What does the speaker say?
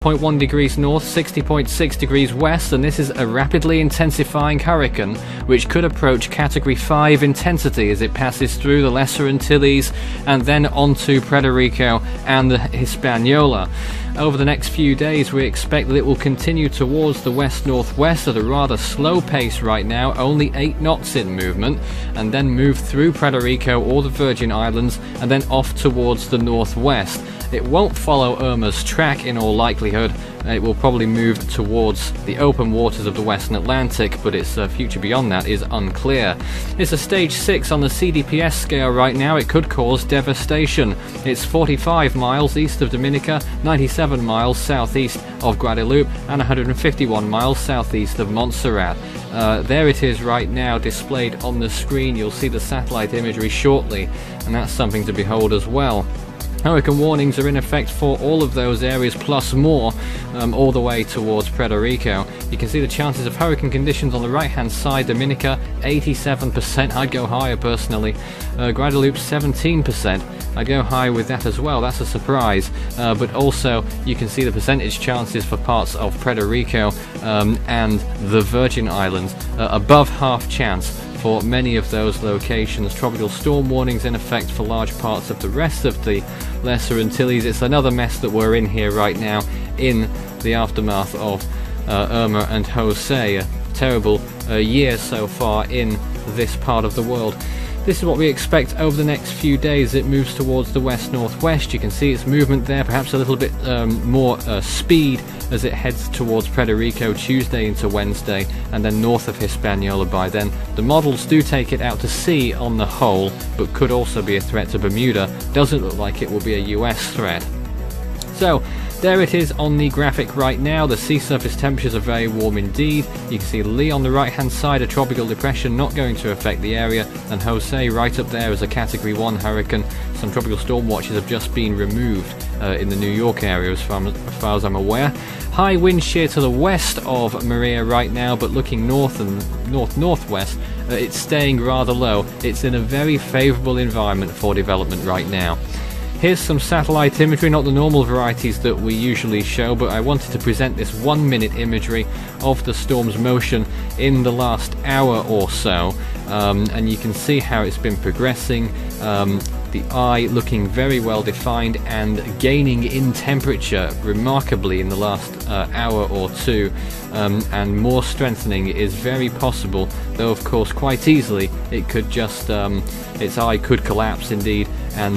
0.1 degrees north, 60.6 degrees west, and this is a rapidly intensifying hurricane which could approach Category 5 intensity as it passes through the Lesser Antilles and then onto Puerto Rico and the Hispaniola. Over the next few days we expect that it will continue towards the west-northwest at a rather slow pace right now, only 8 knots in movement, and then move through Puerto Rico or the Virgin Islands and then off towards the northwest. It won't follow Irma's track in all likelihood. It will probably move towards the open waters of the Western Atlantic, but its future beyond that is unclear. It's a stage 6 on the CDPS scale right now. It could cause devastation. It's 45 miles east of Dominica, 97 miles southeast of Guadeloupe, and 151 miles southeast of Montserrat. There it is right now displayed on the screen. You'll see the satellite imagery shortly, and that's something to behold as well. Hurricane warnings are in effect for all of those areas plus more, all the way towards Puerto Rico. You can see the chances of hurricane conditions on the right hand side. Dominica 87%, I'd go higher personally. Guadeloupe 17%, I'd go high with that as well. That's a surprise, but also you can see the percentage chances for parts of Puerto Rico and the Virgin Islands, above half chance for many of those locations. Tropical storm warnings in effect for large parts of the rest of the Lesser Antilles. It's another mess that we're in here right now in the aftermath of Irma and Jose. A terrible year so far in this part of the world. This is what we expect over the next few days. It moves towards the west-northwest. You can see its movement there, perhaps a little bit more speed as it heads towards Puerto Rico Tuesday into Wednesday, and then north of Hispaniola by then. The models do take it out to sea on the whole, but could also be a threat to Bermuda. Doesn't look like it will be a US threat. So there it is on the graphic right now. The sea surface temperatures are very warm indeed. You can see Lee on the right hand side, a tropical depression not going to affect the area, and Jose right up there as a Category 1 hurricane. Some tropical storm watches have just been removed in the New York area as far as I'm aware. High wind shear to the west of Maria right now, but looking north and north-northwest, it's staying rather low. It's in a very favourable environment for development right now. Here's some satellite imagery, not the normal varieties that we usually show, but I wanted to present this 1-minute imagery of the storm's motion in the last hour or so, and you can see how it's been progressing. The eye looking very well defined and gaining in temperature remarkably in the last hour or two, and more strengthening is very possible, though of course quite easily it could just its eye could collapse indeed, and